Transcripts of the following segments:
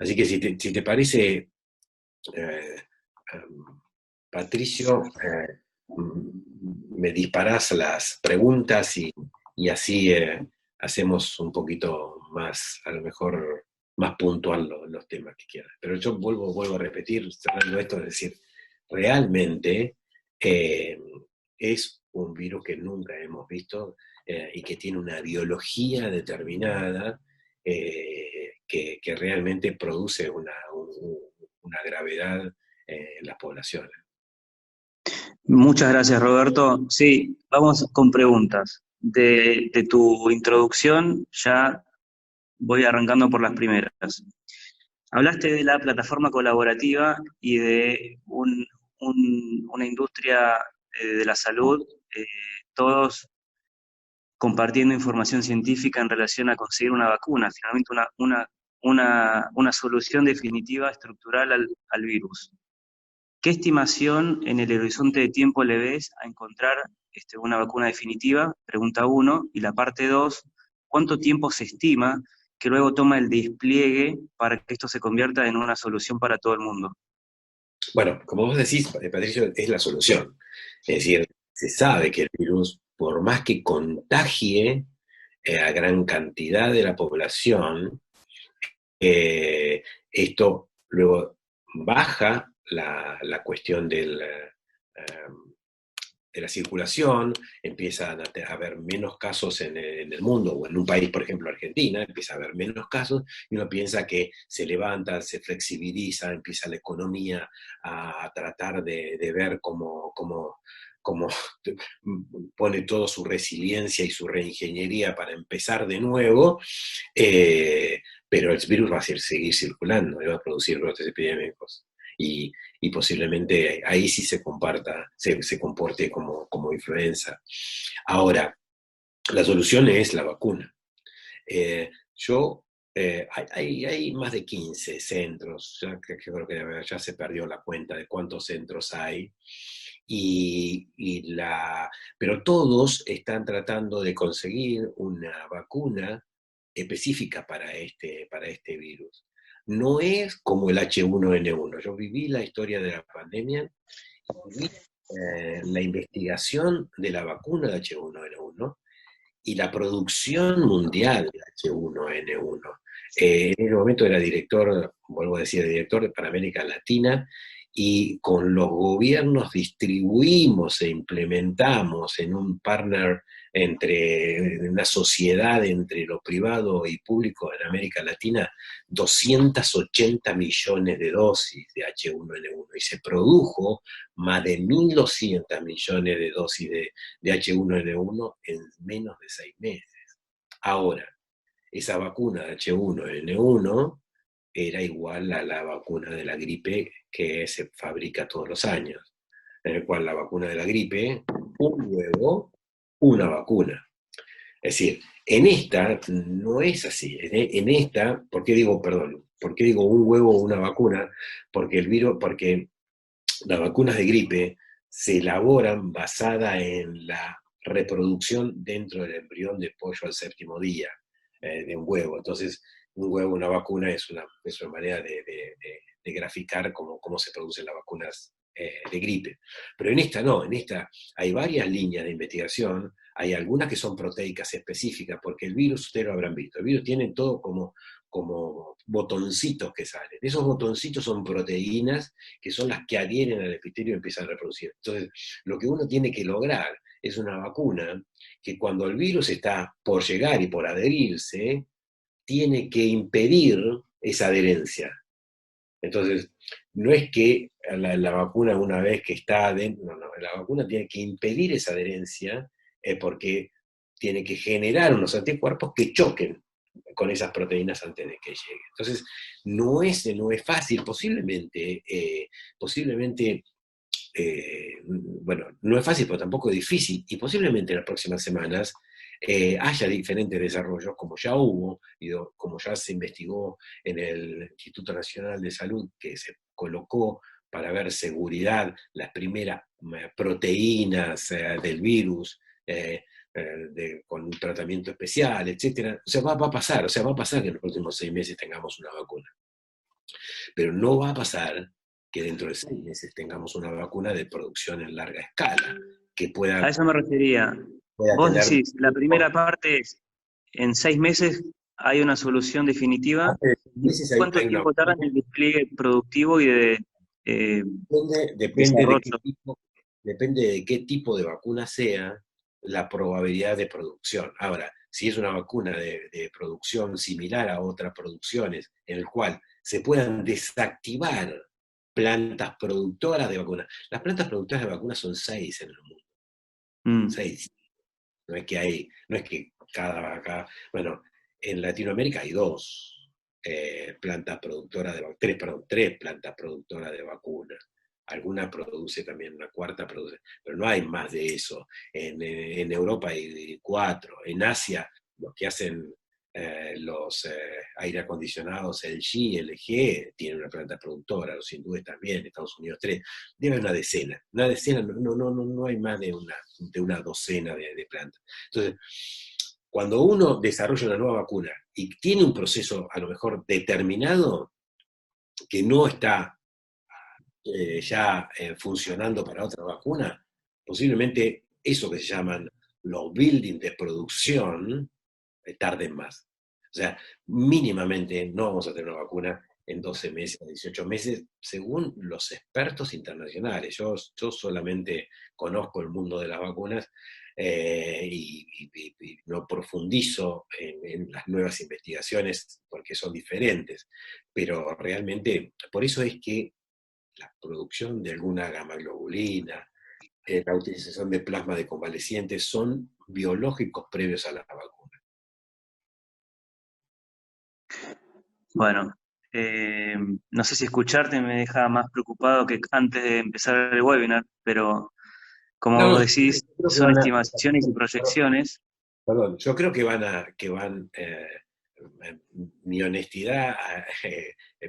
Así que si te parece, eh, Patricio, me disparás las preguntas y así hacemos un poquito más, a lo mejor, más puntual los temas que quieras. Pero yo vuelvo a repetir, cerrando esto, es decir, realmente eh, es un virus que nunca hemos visto y que tiene una biología determinada que realmente produce una gravedad en las poblaciones. Muchas gracias, Roberto. Sí, vamos con preguntas. De tu introducción ya voy arrancando por las primeras. Hablaste de la plataforma colaborativa y de una industria de la salud, eh, todos compartiendo información científica en relación a conseguir una vacuna, finalmente una solución definitiva, estructural al virus. ¿Qué estimación en el horizonte de tiempo le ves a encontrar una vacuna definitiva? Pregunta uno. Y la parte dos, ¿cuánto tiempo se estima que luego toma el despliegue para que esto se convierta en una solución para todo el mundo? Bueno, como vos decís, Patricio, es la solución. Es decir, se sabe que el virus, por más que contagie a gran cantidad de la población, esto luego baja la cuestión de la circulación, empiezan a haber menos casos en el mundo, o en un país, por ejemplo, Argentina, empieza a haber menos casos, y uno piensa que se levanta, se flexibiliza, empieza la economía a tratar de ver cómo pone toda su resiliencia y su reingeniería para empezar de nuevo, pero el virus va a seguir circulando y va a producir brotes epidémicos. Y posiblemente ahí sí se comporte como influenza. Ahora, la solución es la vacuna. Yo, hay más de 15 centros, ya que creo que ya se perdió la cuenta de cuántos centros hay, pero todos están tratando de conseguir una vacuna específica para este virus. No es como el H1N1. Yo viví la historia de la pandemia y viví la investigación de la vacuna de H1N1 y la producción mundial de H1N1. En ese momento era director, vuelvo a decir, director para América Latina, y con los gobiernos distribuimos e implementamos en un partner en una sociedad entre lo privado y público en América Latina 280 millones de dosis de H1N1 y se produjo más de 1.200 millones de dosis de H1N1 en menos de 6 meses. Ahora, esa vacuna de H1N1 era igual a la vacuna de la gripe que se fabrica todos los años, en el cual la vacuna de la gripe, un huevo, una vacuna. Es decir, en esta no es así. En esta, ¿por qué digo, perdón, por qué digo un huevo o una vacuna? Porque el virus, porque las vacunas de gripe se elaboran basada en la reproducción dentro del embrión de pollo al séptimo día de un huevo. Entonces, un huevo, una vacuna es una manera de graficar cómo se producen las vacunas de gripe. Pero en esta no, en esta hay varias líneas de investigación, hay algunas que son proteicas específicas, porque el virus, ustedes lo habrán visto, el virus tiene todo como botoncitos que salen. Esos botoncitos son proteínas que son las que adhieren al epitelio y empiezan a reproducir. Entonces, lo que uno tiene que lograr es una vacuna que cuando el virus está por llegar y por adherirse, tiene que impedir esa adherencia. Entonces, no es que la vacuna una vez que está adentro, no, la vacuna tiene que impedir esa adherencia porque tiene que generar unos anticuerpos que choquen con esas proteínas antes de que lleguen. Entonces, no es fácil, posiblemente bueno, no es fácil, pero tampoco es difícil, y posiblemente en las próximas semanas haya diferentes desarrollos, como ya hubo, y como ya se investigó en el Instituto Nacional de Salud, que se colocó para ver seguridad las primeras proteínas del virus, con un tratamiento especial, etcétera. O sea, va a pasar, o sea, va a pasar que en los próximos 6 meses tengamos una vacuna. Pero no va a pasar que dentro de 6 meses tengamos una vacuna de producción en larga escala, que A eso me refería. pueda Vos tener... decís, la primera parte es, en 6 meses hay una solución definitiva. Antes de 6 ¿Y meses cuánto hay una tiempo tarda en vacuna. el despliegue productivo y de Depende desarrollo? depende de qué tipo de vacuna sea la probabilidad de producción. Ahora, si es una vacuna de producción similar a otras producciones, en el cual se puedan desactivar plantas productoras de vacunas. Las plantas productoras de vacunas son 6 en el mundo. Mm, 6. No es que bueno, en Latinoamérica hay 2 plantas productoras de vacunas, 3, perdón, 3 plantas productoras de vacunas. Alguna produce también, una cuarta produce, pero no hay más de eso. En Europa hay 4. En Asia, los que hacen los aire acondicionados, LG tiene una planta productora, los hindúes también, Estados Unidos 3, debe haber una decena, no hay más de una docena de plantas. Entonces, cuando uno desarrolla una nueva vacuna y tiene un proceso a lo mejor determinado que no está ya funcionando para otra vacuna, posiblemente eso que se llaman los buildings de producción tarden más. O sea, mínimamente no vamos a tener una vacuna en 12 meses, 18 meses, según los expertos internacionales. Yo solamente conozco el mundo de las vacunas y no profundizo en las nuevas investigaciones porque son diferentes, pero realmente por eso es que la producción de alguna gamma globulina, la utilización de plasma de convalecientes son biológicos previos a la vacuna. bueno, no sé si escucharte me deja más preocupado que antes de empezar el webinar, pero No, como no, vos yo decís, creo que son van a, estimaciones y proyecciones. perdón, yo creo mi honestidad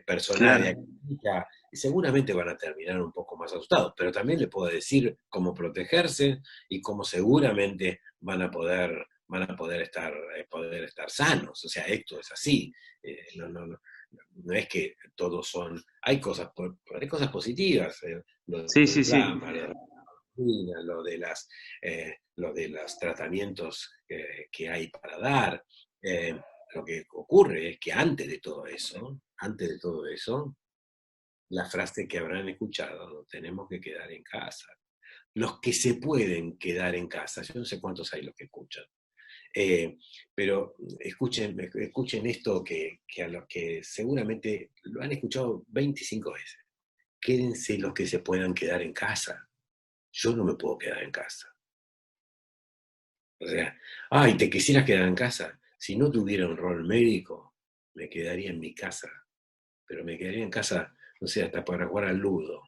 personal y Claro. académica, seguramente van a terminar un poco más asustados, pero también le puedo decir cómo protegerse y cómo seguramente van a poder estar sanos. O sea, esto es así. No es que todos son, hay cosas positivas, lo Sí, del sí, sí. plasma, lo de los tratamientos que hay para dar. Eh, lo que ocurre es que antes de todo eso, la frase que habrán escuchado, "No tenemos que quedar en casa". Los que se pueden quedar en casa, yo no sé cuántos hay los que escuchan, pero escuchen esto que a los que seguramente lo han escuchado 25 veces. Quédense los que se puedan quedar en casa. Yo no me puedo quedar en casa. O sea, ay, te quisieras quedar en casa. Si no tuviera un rol médico, me quedaría en mi casa. Pero me quedaría en casa, no sé, hasta para jugar al ludo.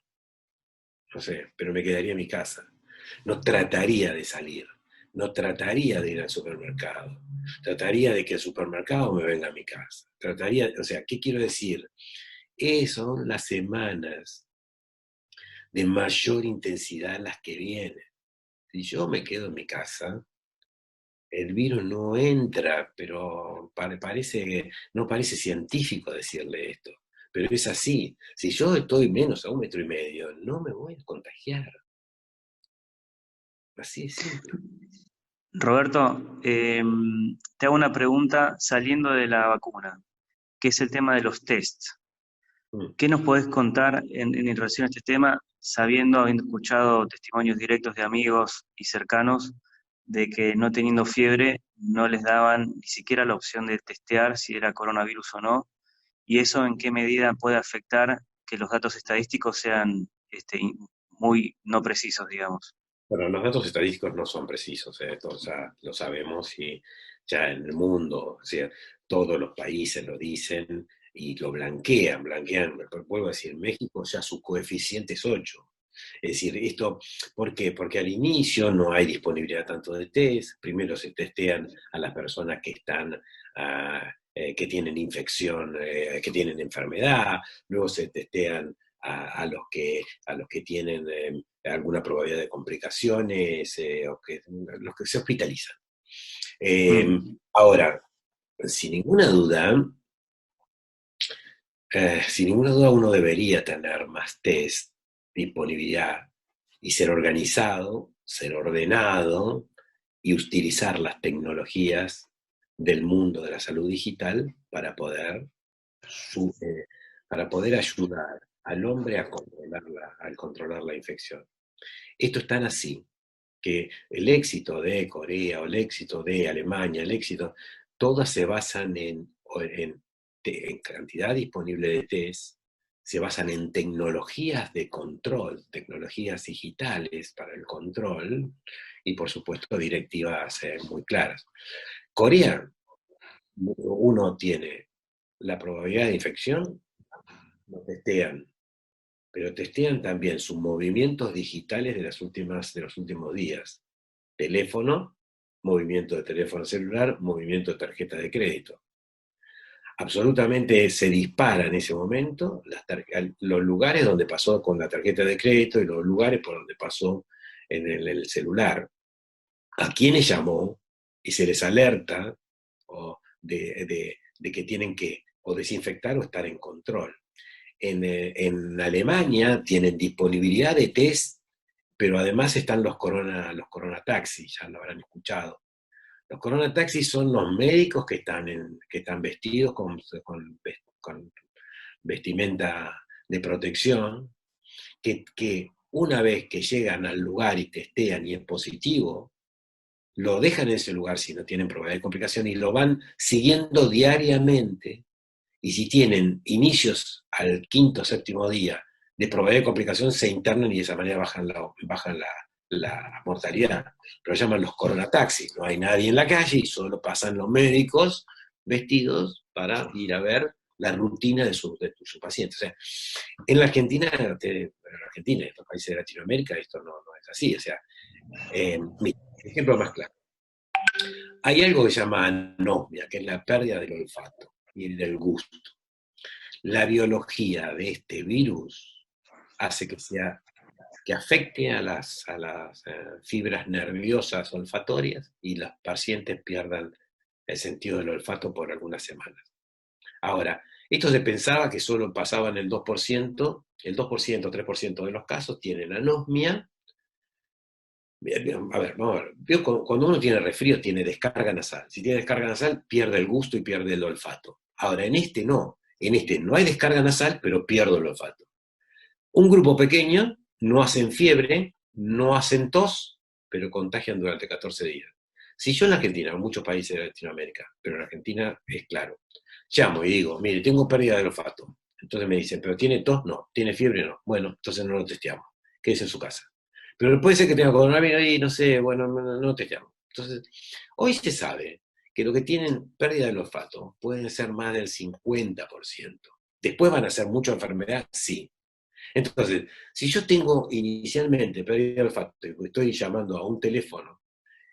No sé, pero me quedaría en mi casa. No trataría de salir. No trataría de ir al supermercado. Trataría de que el supermercado me venga a mi casa. O sea, ¿qué quiero decir? Son las semanas de mayor intensidad las que vienen. Si yo me quedo en mi casa, el virus no entra, pero no parece científico decirle esto, pero es así. Si yo estoy menos a 1,5 metros, no me voy a contagiar. Así es simple. Roberto, te hago una pregunta saliendo de la vacuna, que es el tema de los tests. Mm. ¿Qué nos podés contar en relación a este tema, sabiendo, habiendo escuchado testimonios directos de amigos y cercanos, de que no teniendo fiebre no les daban ni siquiera la opción de testear si era coronavirus o no? ¿Y eso en qué medida puede afectar que los datos estadísticos sean muy no precisos, digamos? Bueno, los datos estadísticos no son precisos, esto ya lo sabemos y ya en el mundo, o sea, todos los países lo dicen y lo blanquean. Vuelvo a decir, México ya su coeficiente es 8. Es decir, esto, ¿por qué? Porque al inicio no hay disponibilidad tanto de test, primero se testean a las personas que tienen infección, que tienen enfermedad, luego se testean a los que tienen alguna probabilidad de complicaciones, o los que se hospitalizan. Eh, Mm, Ahora, sin ninguna duda, sin ninguna duda uno debería tener más test, disponibilidad y ser organizado, ser ordenado y utilizar las tecnologías del mundo de la salud digital su- eh, para poder ayudar al hombre a controlar la infección. Esto es tan así que el éxito de Corea o el éxito de Alemania, todas se basan en cantidad disponible de test, se basan en tecnologías de control, tecnologías digitales para el control y por supuesto directivas muy claras. Corea, uno tiene la probabilidad de infección, lo testean, pero testean también sus movimientos digitales de los últimos días. Teléfono, movimiento de teléfono celular, movimiento de tarjeta de crédito. Absolutamente se dispara en ese momento los lugares donde pasó con la tarjeta de crédito y los lugares por donde pasó en el celular. A quienes llamó y se les alerta de que tienen que o desinfectar o estar en control. En Alemania tienen disponibilidad de test, pero además están los corona taxis, ya lo habrán escuchado. Los corona taxis son los médicos que están vestidos con vestimenta de protección, que una vez que llegan al lugar y testean y es positivo, lo dejan en ese lugar si no tienen probabilidad de complicación y lo van siguiendo diariamente. Y si tienen inicios al quinto o séptimo día de probabilidad de complicación, se internan y de esa manera bajan la mortalidad. Lo llaman los coronataxis. No hay nadie en la calle y solo pasan los médicos vestidos para ir a ver la rutina de su paciente. O sea, en la Argentina, en estos países de Latinoamérica, esto no es así. O sea, mira, ejemplo más claro. Hay algo que se llama anosmia, que es la pérdida del olfato y del gusto. La biología de este virus hace que afecte a las fibras nerviosas olfatorias y los pacientes pierdan el sentido del olfato por algunas semanas. Ahora, esto se pensaba que solo pasaba en el 2%, el 2%, 3% de los casos tienen anosmia. A ver, vamos a ver. Cuando uno tiene resfrío, tiene descarga nasal. Si tiene descarga nasal, pierde el gusto y pierde el olfato. Ahora, en este no. En este no hay descarga nasal, pero pierdo el olfato. Un grupo pequeño no hacen fiebre, no hacen tos, pero contagian durante 14 días. Si yo en la Argentina, en muchos países de Latinoamérica, pero en Argentina es claro, llamo y digo, mire, tengo pérdida del olfato. Entonces me dicen, ¿pero tiene tos? No. ¿Tiene fiebre? No. Bueno, entonces no lo testeamos. Quédese en su casa. Pero puede ser que tenga coronavirus y no sé, bueno, no testeamos. Entonces, hoy se sabe que los que tienen pérdida del olfato pueden ser más del 50%. Después van a ser mucha enfermedad, sí. Entonces, si yo tengo inicialmente pérdida de olfato y estoy llamando a un teléfono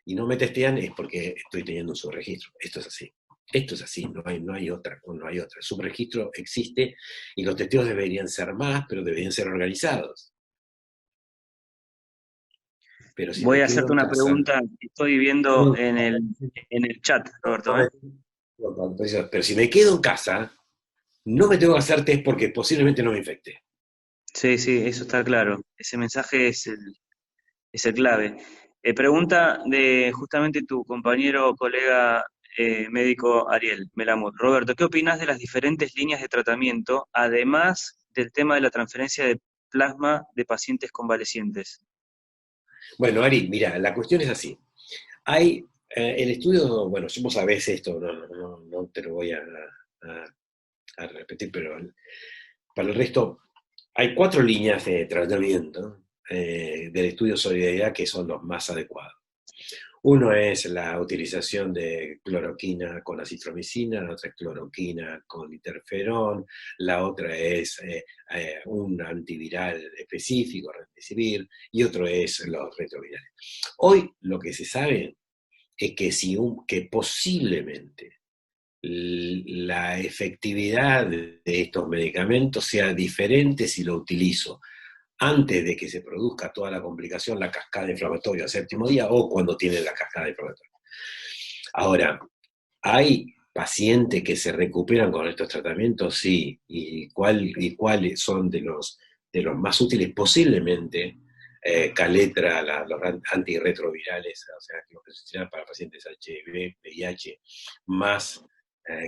y no me testean, es porque estoy teniendo un subregistro. Esto es así. Esto es así, no hay otra. El subregistro existe y los testeos deberían ser más, pero deberían ser organizados. Pero si Voy me a quedo hacerte en una casa... pregunta que estoy viendo en el chat, Roberto, ¿eh? Pero si me quedo en casa, no me tengo que hacer test porque posiblemente no me infecte. Sí, sí, eso está claro. Ese mensaje es el clave. Pregunta de justamente tu compañero o colega médico Ariel Melamud. Roberto, ¿qué opinas de las diferentes líneas de tratamiento, además del tema de la transferencia de plasma de pacientes convalecientes? Bueno, Ari, mira, la cuestión es así. Hay el estudio, bueno, vos sabés esto, no te lo voy a repetir, pero para el resto, hay 4 líneas de tratamiento del estudio Solidaridad que son los más adecuados. Uno es la utilización de cloroquina con acitromicina, la otra es cloroquina con interferón, la otra es un antiviral específico, remdesivir, y otro es los retrovirales. Hoy lo que se sabe es que posiblemente la efectividad de estos medicamentos sea diferente si lo utilizo antes de que se produzca toda la complicación, la cascada inflamatoria al séptimo día o cuando tiene la cascada inflamatoria. Ahora, hay pacientes que se recuperan con estos tratamientos? Sí. ¿Y cuáles son de los más útiles? Posiblemente Caletra, los antirretrovirales, o sea, los que se utilizan para pacientes HIV, VIH, más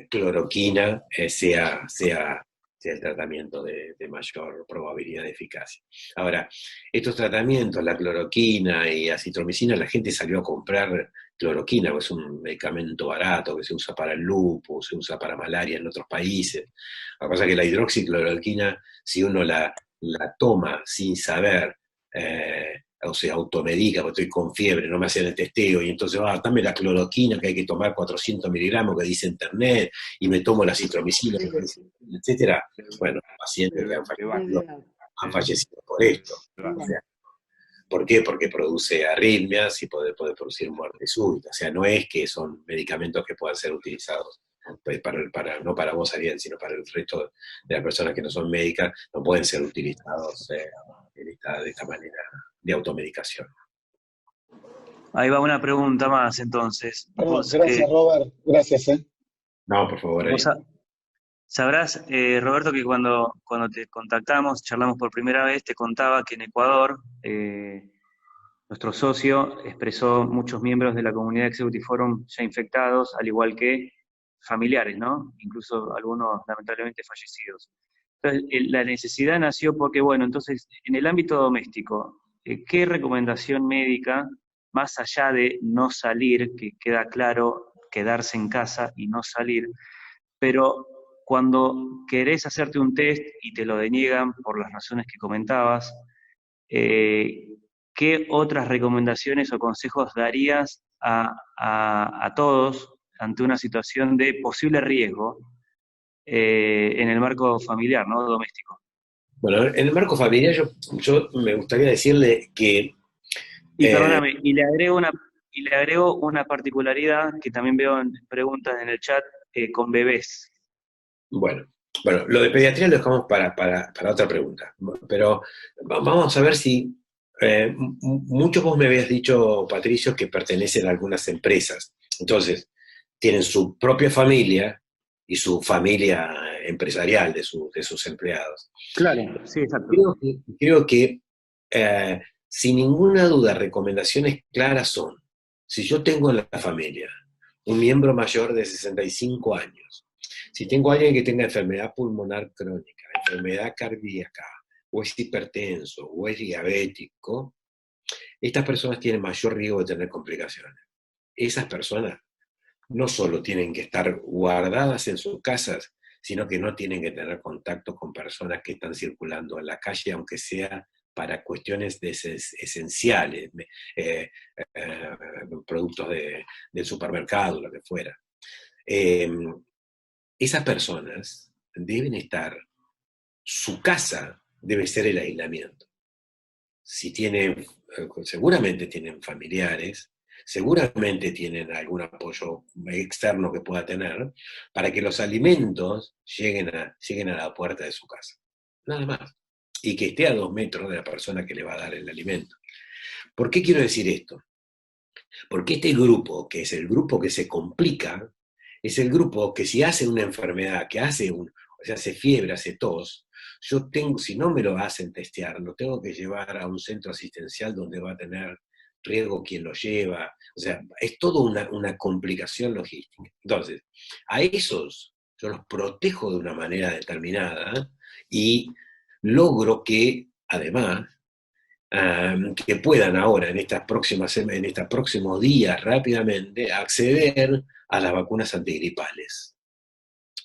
cloroquina, sea el tratamiento de mayor probabilidad de eficacia. Ahora, estos tratamientos, la cloroquina y acitromicina, la gente salió a comprar cloroquina, que es un medicamento barato que se usa para el lupus, se usa para malaria en otros países. Lo que pasa es que la hidroxicloroquina, si uno la toma sin saber, o se automedica, porque estoy con fiebre, no me hacían el testeo, y entonces, dame la cloroquina que hay que tomar 400 miligramos que dice internet, y me tomo la citromicina, etcétera. Bueno, pacientes que han fallecido por esto. O sea, ¿por qué? Porque produce arritmias y puede producir muerte súbita. O sea, no es que son medicamentos que puedan ser utilizados no para vos, Ariel, sino para el resto de las personas que no son médicas, no pueden ser utilizados de esta manera de automedicación. Ahí va una pregunta más, entonces. Bueno, gracias, Robert. Gracias, ¿eh? No, por favor, Ariel. Sabrás, Roberto, que cuando te contactamos, charlamos por primera vez, te contaba que en Ecuador, nuestro socio expresó muchos miembros de la comunidad Executive Forum ya infectados, al igual que familiares, ¿no? Incluso algunos lamentablemente fallecidos. Entonces, la necesidad nació porque, bueno, entonces, en el ámbito doméstico, ¿qué recomendación médica, más allá de no salir, que queda claro quedarse en casa y no salir, pero cuando querés hacerte un test y te lo deniegan por las razones que comentabas, ¿qué otras recomendaciones o consejos darías a todos ante una situación de posible riesgo en el marco familiar, ¿no? Doméstico? Bueno, en el marco familiar yo me gustaría decirle que... Y perdóname, y le agrego una particularidad que también veo en preguntas en el chat con bebés. Bueno, lo de pediatría lo dejamos para otra pregunta. Pero vamos a ver si... muchos vos me habías dicho, Patricio, que pertenecen a algunas empresas. Entonces, tienen su propia familia y su familia empresarial de sus empleados. Claro, sí, exacto. Creo que sin ninguna duda, recomendaciones claras son: si yo tengo en la familia un miembro mayor de 65 años, si tengo a alguien que tenga enfermedad pulmonar crónica, enfermedad cardíaca, o es hipertenso, o es diabético, estas personas tienen mayor riesgo de tener complicaciones. Esas personas no solo tienen que estar guardadas en sus casas, sino que no tienen que tener contacto con personas que están circulando en la calle, aunque sea para cuestiones esenciales, productos del supermercado, lo que fuera. Esas personas deben estar, su casa debe ser el aislamiento. Si tienen, seguramente tienen familiares, seguramente tienen algún apoyo externo que pueda tener, para que los alimentos lleguen a la puerta de su casa. Nada más. Y que esté a 2 metros de la persona que le va a dar el alimento. ¿Por qué quiero decir esto? Porque este grupo, que es el grupo que se complica, es el grupo que si hace una enfermedad, o sea, hace fiebre, hace tos, si no me lo hacen testear, lo tengo que llevar a un centro asistencial donde va a tener riesgo quien lo lleva. O sea, es toda una complicación logística. Entonces, a esos yo los protejo de una manera determinada y logro que, además, que puedan ahora, en estos próximos días, rápidamente, acceder a las vacunas antigripales.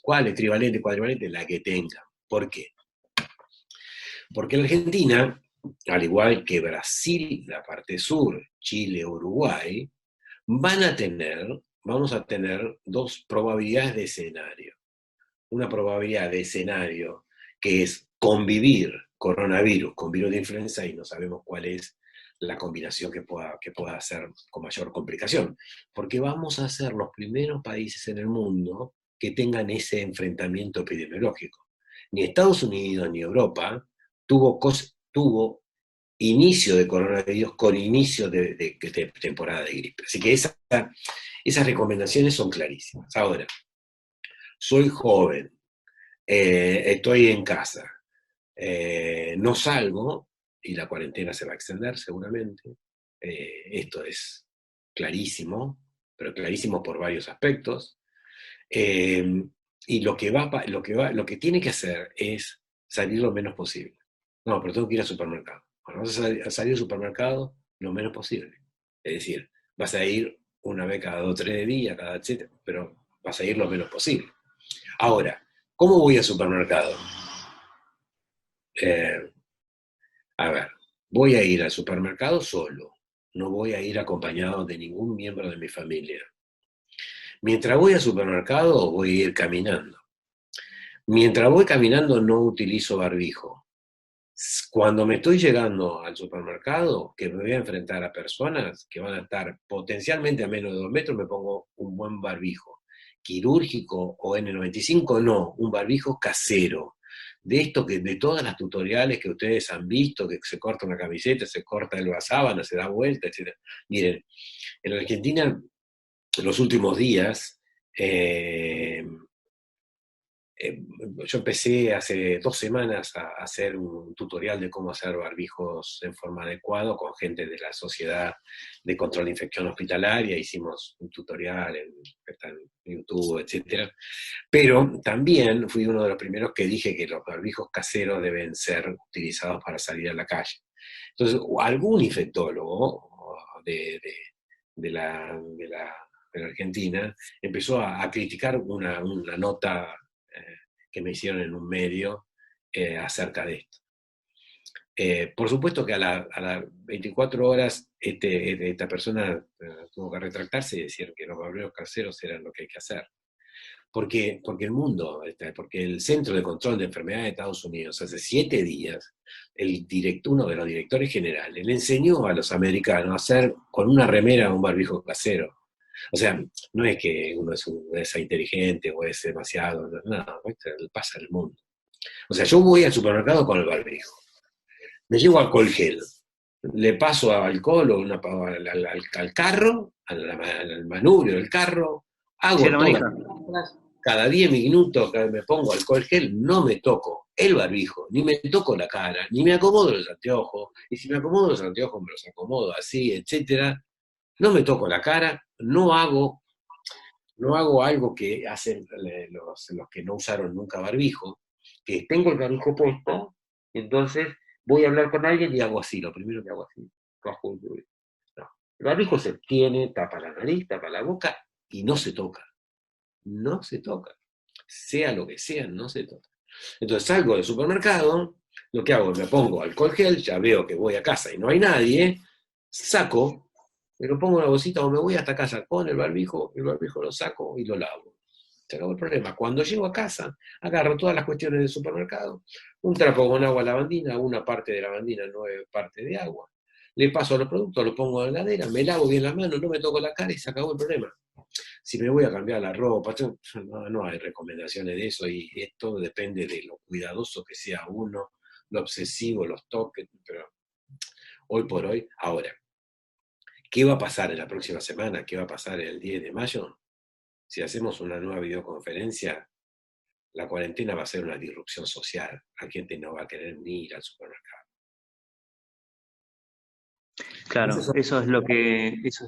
¿Cuál? Trivalente, cuadrivalente, la que tengan. ¿Por qué? Porque en Argentina, al igual que Brasil, la parte sur, Chile, Uruguay, vamos a tener 2 probabilidades de escenario. Una probabilidad de escenario que es convivir coronavirus con virus de influenza, y no sabemos cuál es la combinación que pueda hacer con mayor complicación, porque vamos a ser los primeros países en el mundo que tengan ese enfrentamiento epidemiológico. Ni Estados Unidos ni Europa tuvo inicio de coronavirus con inicio de temporada de gripe. Así que esas recomendaciones son clarísimas. Ahora, soy joven, estoy en casa, no salgo y la cuarentena se va a extender seguramente. Esto es clarísimo, pero clarísimo por varios aspectos. Eh, y lo que tiene que hacer es salir lo menos posible. No, pero tengo que ir al supermercado. Bueno, vas a salir al supermercado lo menos posible. Es decir, vas a ir una vez cada 2 o 3 días, cada etcétera, pero vas a ir lo menos posible. Ahora, ¿cómo voy al supermercado? Eh, a ver, voy a ir al supermercado solo. No voy a ir acompañado de ningún miembro de mi familia. Mientras voy al supermercado, voy a ir caminando. Mientras voy caminando no utilizo barbijo. Cuando me estoy llegando al supermercado, que me voy a enfrentar a personas que van a estar potencialmente a menos de 2 metros, me pongo un buen barbijo. Quirúrgico o N95, no, un barbijo casero. De esto que de todas las tutoriales que ustedes han visto, que se corta una camiseta, se corta la sábana, se da vuelta, etc. Miren, en Argentina, en los últimos días, yo empecé hace 2 semanas a hacer un tutorial de cómo hacer barbijos en forma adecuada con gente de la Sociedad de Control de Infección Hospitalaria. Hicimos un tutorial está en YouTube, etc. Pero también fui uno de los primeros que dije que los barbijos caseros deben ser utilizados para salir a la calle. Entonces, algún infectólogo de la Argentina empezó a criticar una nota que me hicieron en un medio acerca de esto. Por supuesto que a las 24 horas esta persona tuvo que retractarse y decir que los barberos caseros eran lo que hay que hacer. Porque el mundo, porque el Centro de Control de Enfermedades de Estados Unidos hace 7 días, uno de los directores generales le enseñó a los americanos a hacer con una remera un barbijo casero. O sea, no es que uno es inteligente o es demasiado, no, pasa el mundo. O sea, yo voy al supermercado con el barbijo, me llevo alcohol gel, le paso alcohol o al carro, al manubrio del carro, Sí, a hago la todas manija. las compras, cada 10 minutos que me pongo alcohol gel, no me toco el barbijo, ni me toco la cara, ni me acomodo los anteojos, y si me acomodo los anteojos me los acomodo así, etcétera. No me toco la cara, no hago algo que hacen los que no usaron nunca barbijo, que tengo el barbijo puesto, entonces voy a hablar con alguien y hago así, lo primero que hago así. No. El barbijo se tiene, tapa la nariz, tapa la boca y no se toca. No se toca. Sea lo que sea, no se toca. Entonces salgo del supermercado, lo que hago es me pongo alcohol gel, ya veo que voy a casa y no hay nadie, saco, me lo pongo en una bolsita o me voy hasta casa con el barbijo lo saco y lo lavo. Se acabó el problema. Cuando llego a casa, agarro todas las cuestiones del supermercado, un trapo con agua lavandina, una parte de lavandina, 9 partes de agua, le paso los productos, los pongo en la heladera, me lavo bien las manos, no me toco la cara y se acabó el problema. Si me voy a cambiar la ropa, no hay recomendaciones de eso y esto depende de lo cuidadoso que sea uno, lo obsesivo, los toques, pero hoy por hoy, ahora, ¿qué va a pasar en la próxima semana? ¿Qué va a pasar el 10 de mayo? Si hacemos una nueva videoconferencia, la cuarentena va a ser una disrupción social. La gente no va a querer ni ir al supermercado. Claro, eso es lo que, Si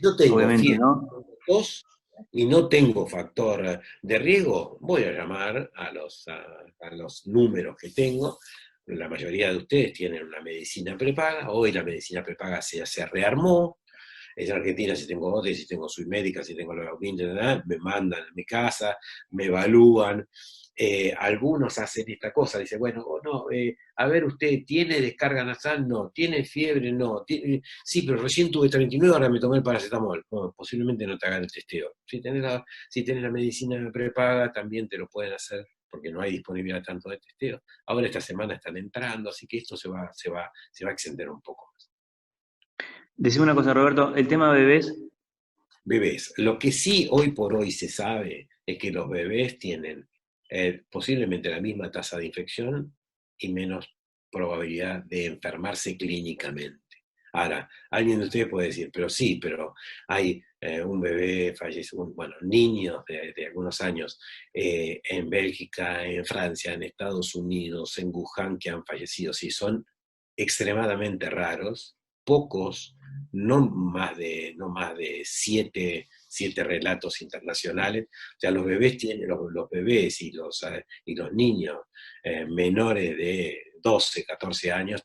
yo tengo obviamente, fiebre, ¿no? tos y no tengo factor de riesgo, voy a llamar a los números que tengo. La mayoría de ustedes tienen una medicina prepaga. Hoy la medicina prepaga se rearmó. En Argentina, si tengo OTE, si tengo Soy Médica, si tengo la me mandan a mi casa, me evalúan. Algunos hacen esta cosa, dicen, bueno, no, a ver, usted tiene descarga nasal, no, tiene fiebre, no, sí, pero recién tuve 39, ahora me tomé el paracetamol. No, posiblemente no te hagan el testeo. Si tenés la medicina prepaga, también te lo pueden hacer, porque no hay disponibilidad tanto de testeo. Ahora esta semana están entrando, así que esto se va a extender un poco más. Decime una cosa, Roberto, el tema bebés, Bebés. Lo que sí hoy por hoy se sabe es que los bebés tienen posiblemente la misma tasa de infección y menos probabilidad de enfermarse clínicamente. Ahora, alguien de ustedes puede decir, pero sí, pero hay un bebé falleció, bueno, niños de algunos años en Bélgica, en Francia, en Estados Unidos, en Wuhan, que han fallecido. Sí, son extremadamente raros, pocos, no más de siete relatos internacionales. O sea, los bebés tienen, los bebés y los niños menores de 12, 14 años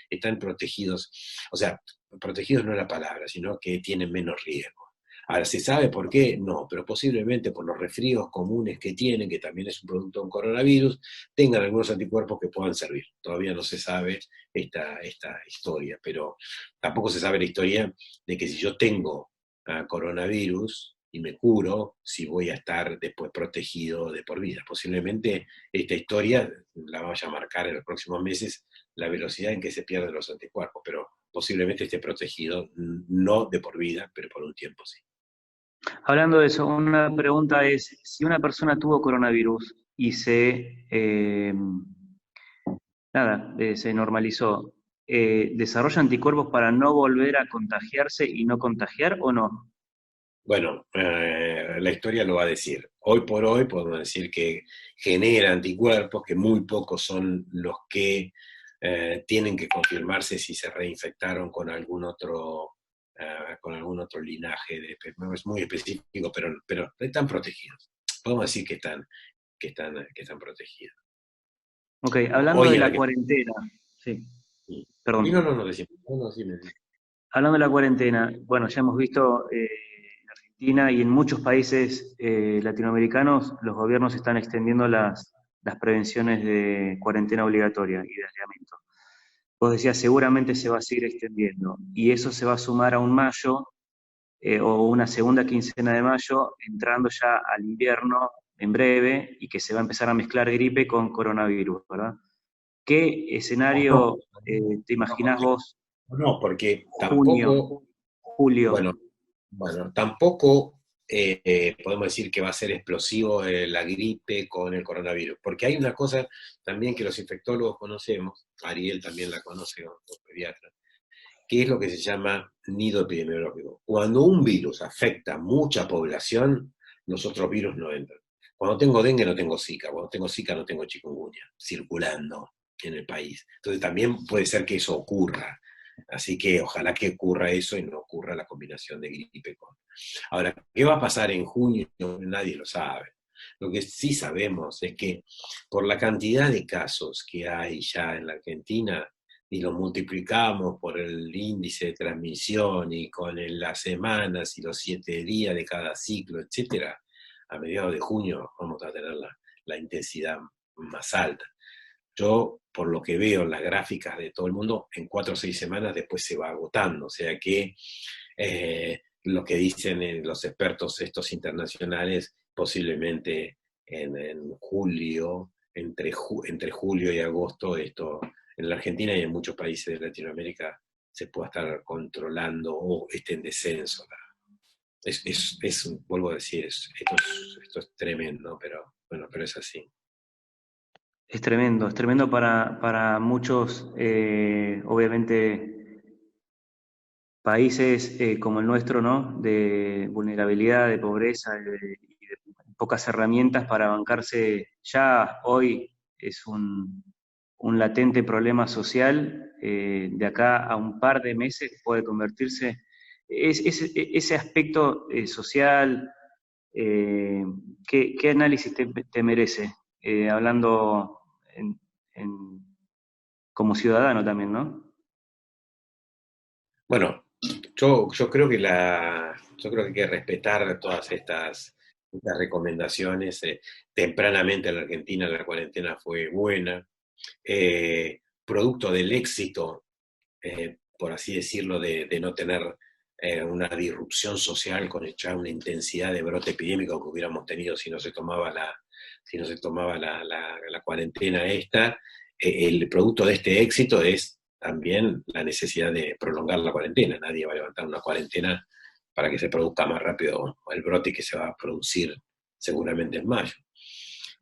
están protegidos, o sea, protegidos no es la palabra, sino que tienen menos riesgo. Ahora, ¿se sabe por qué? No, pero posiblemente por los resfríos comunes que tienen, que también es un producto de un coronavirus, tengan algunos anticuerpos que puedan servir. Todavía no se sabe esta historia, pero tampoco se sabe la historia de que si yo tengo coronavirus y me curo, si voy a estar después protegido de por vida. Posiblemente esta historia la vaya a marcar en los próximos meses la velocidad en que se pierden los anticuerpos, pero posiblemente esté protegido, no de por vida, pero por un tiempo sí. Hablando de eso, una pregunta es, si una persona tuvo coronavirus y se normalizó, ¿desarrolla anticuerpos para no volver a contagiarse y no contagiar o no? Bueno, la historia lo va a decir. Hoy por hoy podemos decir que genera anticuerpos, que muy pocos son los que tienen que confirmarse si se reinfectaron con algún otro linaje. Es muy específico, pero están protegidos. Podemos decir que están protegidos. Ok, hablando Hoy de en la la cuarentena, sí, Sí. Y no, perdón. no, no, decime. No, no, sí me. Hablando de la cuarentena, bueno, ya hemos visto en Argentina y en muchos países latinoamericanos, los gobiernos están extendiendo las prevenciones de cuarentena obligatoria y de aislamiento. Vos decías, seguramente se va a seguir extendiendo, y eso se va a sumar a un mayo o una segunda quincena de mayo, entrando ya al invierno en breve, y que se va a empezar a mezclar gripe con coronavirus, ¿verdad? ¿Qué No, escenario te no, imaginás vos, no, porque junio, tampoco, julio? bueno, tampoco podemos decir que va a ser explosivo la gripe con el coronavirus, porque hay una cosa también que los infectólogos conocemos, Ariel también la conoce como pediatra, que es lo que se llama nido epidemiológico. Cuando un virus afecta a mucha población, los otros virus no entran. Cuando tengo dengue no tengo zika, cuando tengo zika no tengo chikungunya circulando en el país. Entonces también puede ser que eso ocurra. Así que ojalá que ocurra eso y no ocurra la combinación de gripe con. Ahora, ¿qué va a pasar en junio? Nadie lo sabe. Lo que sí sabemos es que por la cantidad de casos que hay ya en la Argentina, y lo multiplicamos por el índice de transmisión y con las semanas y los 7 días de cada ciclo, etcétera, a mediados de junio vamos a tener la intensidad más alta. Yo, por lo que veo en las gráficas de todo el mundo, en 4 o 6 semanas después se va agotando, o sea que lo que dicen los expertos estos internacionales, posiblemente en julio, entre julio y agosto, esto en la Argentina y en muchos países de Latinoamérica se pueda estar controlando o esté en descenso. Vuelvo a decir, esto es tremendo, pero bueno, pero es así. Es tremendo para muchos, obviamente, países como el nuestro, ¿no? De vulnerabilidad, de pobreza y de pocas herramientas para bancarse. Ya hoy es un latente problema social, de acá a un par de meses puede convertirse. Ese aspecto social, eh, ¿qué análisis te merece? Hablando en- como ciudadano también, ¿no? Bueno, yo creo que hay que respetar todas estas recomendaciones. Tempranamente en la Argentina la cuarentena fue buena, producto del éxito, por así decirlo, de no tener una disrupción social con ya una intensidad de brote epidémico que hubiéramos tenido si no se tomaba la cuarentena esta. El producto de este éxito es también la necesidad de prolongar la cuarentena. Nadie va a levantar una cuarentena para que se produzca más rápido el brote que se va a producir seguramente en mayo.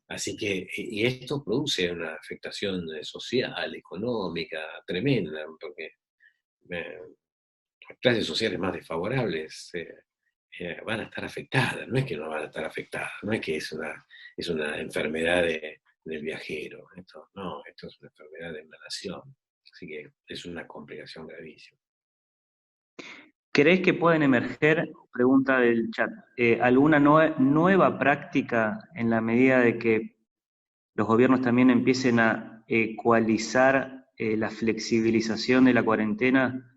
Así que, y esto produce una afectación social, económica, tremenda, porque las clases sociales más desfavorables van a estar afectadas, no es que no van a estar afectadas, no es que es una enfermedad del viajero, no, esto es una enfermedad de una nación, así que es una complicación gravísima. ¿Crees que pueden emerger, pregunta del chat, alguna nueva práctica en la medida de que los gobiernos también empiecen a ecualizar la flexibilización de la cuarentena?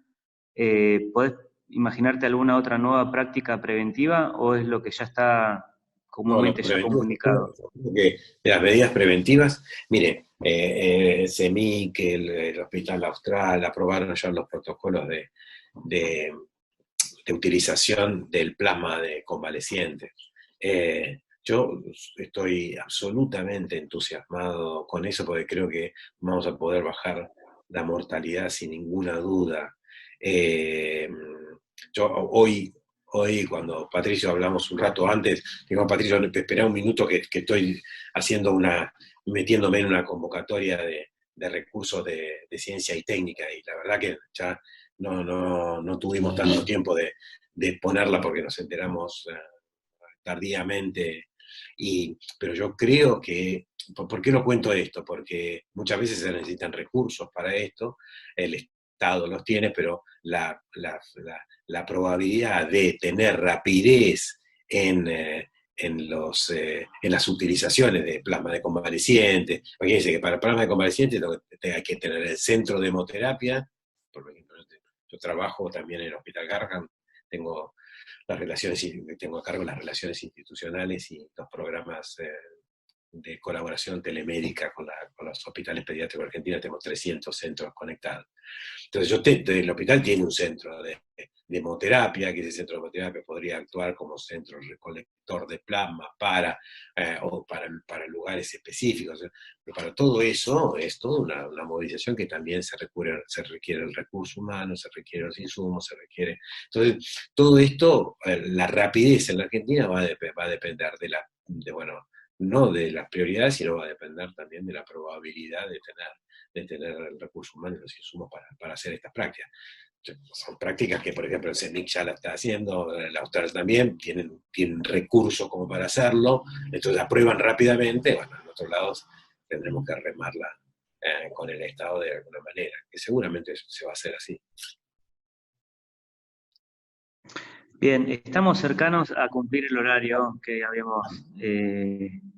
¿Podés imaginarte alguna otra nueva práctica preventiva o es lo que ya está No, los comúnmente ya preventivos, comunicado? yo creo que de las medidas preventivas, mire, CEMIC, el Hospital Austral, aprobaron ya los protocolos de, de utilización del plasma de convalecientes. Yo estoy absolutamente entusiasmado con eso porque creo que vamos a poder bajar la mortalidad sin ninguna duda. Eh, yo hoy, cuando Patricio hablamos un rato antes, digo, Patricio, espera un minuto que estoy metiéndome en una convocatoria de recursos de ciencia y técnica, y la verdad que ya no tuvimos tanto tiempo de ponerla porque nos enteramos tardíamente. Pero yo creo que, ¿por qué no cuento esto? Porque muchas veces se necesitan recursos para esto, el Estado los tiene, pero la probabilidad de tener rapidez en las utilizaciones de plasma de convalecientes. Imagínense que para el plasma de convalecientes hay que tener el centro de hemoterapia. Por ejemplo, yo trabajo también en el Hospital Garrahan, tengo tengo a cargo las relaciones institucionales y los programas de colaboración telemédica con los hospitales pediátricos de Argentina. Tenemos 300 centros conectados. Entonces el hospital tiene un centro de hemoterapia, que ese centro de hemoterapia podría actuar como centro recolector de plasma o para lugares específicos. Pero para todo eso es toda una movilización que también se requiere el recurso humano, se requiere los insumos, se requiere. Entonces, todo esto, la rapidez en la Argentina va a depender bueno, no de las prioridades, sino va a depender también de la probabilidad de tener el recurso humano y los insumos para hacer estas prácticas. Son prácticas que, por ejemplo, el CEMIC ya la está haciendo, la Austral también, tienen recursos como para hacerlo, entonces aprueban rápidamente. Bueno, en otros lados tendremos que remarla con el Estado de alguna manera, que seguramente se va a hacer así. Bien, estamos cercanos a cumplir el horario que habíamos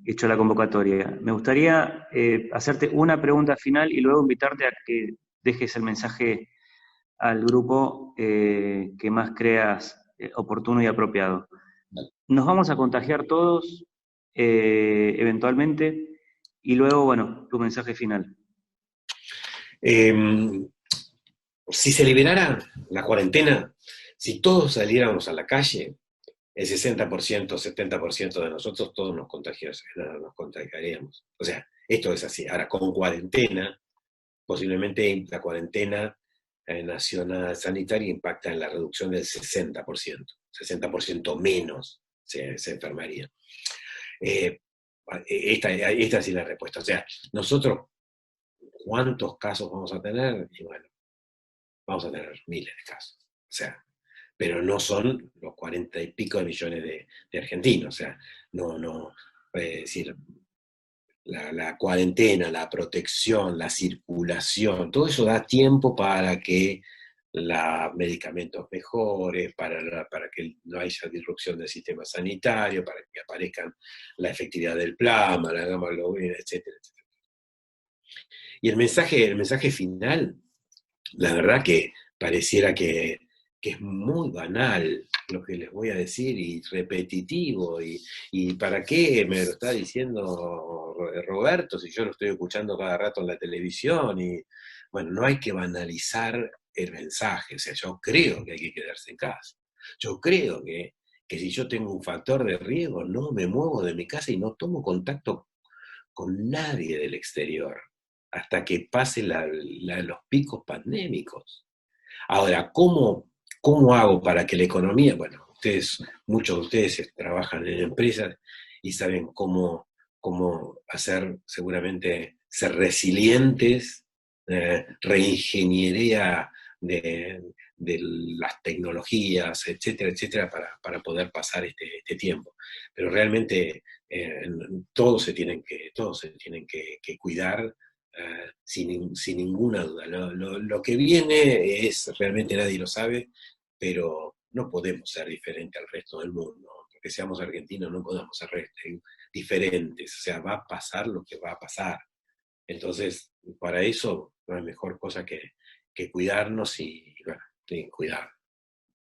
hecho la convocatoria. Me gustaría hacerte una pregunta final y luego invitarte a que dejes el mensaje al grupo que más creas oportuno y apropiado. Nos vamos a contagiar todos eventualmente y luego, bueno, tu mensaje final. Si se liberara la cuarentena, si todos saliéramos a la calle, el 60%, 70% de nosotros todos nos contagiaríamos. O sea, esto es así. Ahora, con cuarentena, posiblemente la cuarentena nacional sanitaria impacta en la reducción del 60% menos se enfermaría. Esta sí es la respuesta. O sea, nosotros, ¿cuántos casos vamos a tener? Y bueno, vamos a tener miles de casos. O sea, pero no son los 40 y pico de millones de argentinos. O sea, es decir, la cuarentena, la protección, la circulación, todo eso da tiempo para que los medicamentos mejores, para que no haya disrupción del sistema sanitario, para que aparezcan la efectividad del plasma, la gamma globulina, etcétera, etcétera. Y el mensaje final, la verdad que pareciera que es muy banal lo que les voy a decir y repetitivo, y ¿para qué me lo está diciendo Roberto si yo lo estoy escuchando cada rato en la televisión? Y bueno, no hay que banalizar el mensaje. O sea, yo creo que hay que quedarse en casa. Yo creo que si yo tengo un factor de riesgo, no me muevo de mi casa y no tomo contacto con nadie del exterior hasta que pasen los picos pandémicos. Ahora, ¿cómo hago para que la economía? Bueno, muchos de ustedes trabajan en empresas y saben cómo hacer, seguramente, ser resilientes, reingeniería de las tecnologías, etcétera, etcétera, para poder pasar este tiempo. Pero realmente todos se tienen que cuidar, sin ninguna duda. Lo que viene realmente nadie lo sabe, pero no podemos ser diferentes al resto del mundo. Porque seamos argentinos, no podemos ser diferentes. O sea, va a pasar lo que va a pasar. Entonces, para eso no hay mejor cosa que cuidarnos y bueno, cuidar.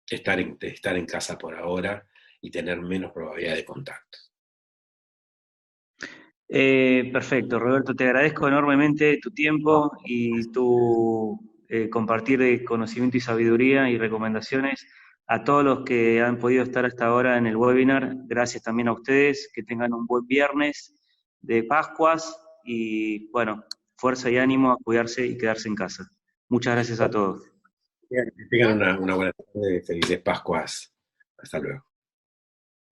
Estar en casa por ahora y tener menos probabilidad de contacto. Perfecto, Roberto, te agradezco enormemente tu tiempo y tu compartir de conocimiento y sabiduría y recomendaciones a todos los que han podido estar hasta ahora en el webinar. Gracias también a ustedes, que tengan un buen viernes de Pascuas y bueno, fuerza y ánimo a cuidarse y quedarse en casa. Muchas gracias a todos. Que tengan una buena tarde, felices Pascuas. Hasta luego.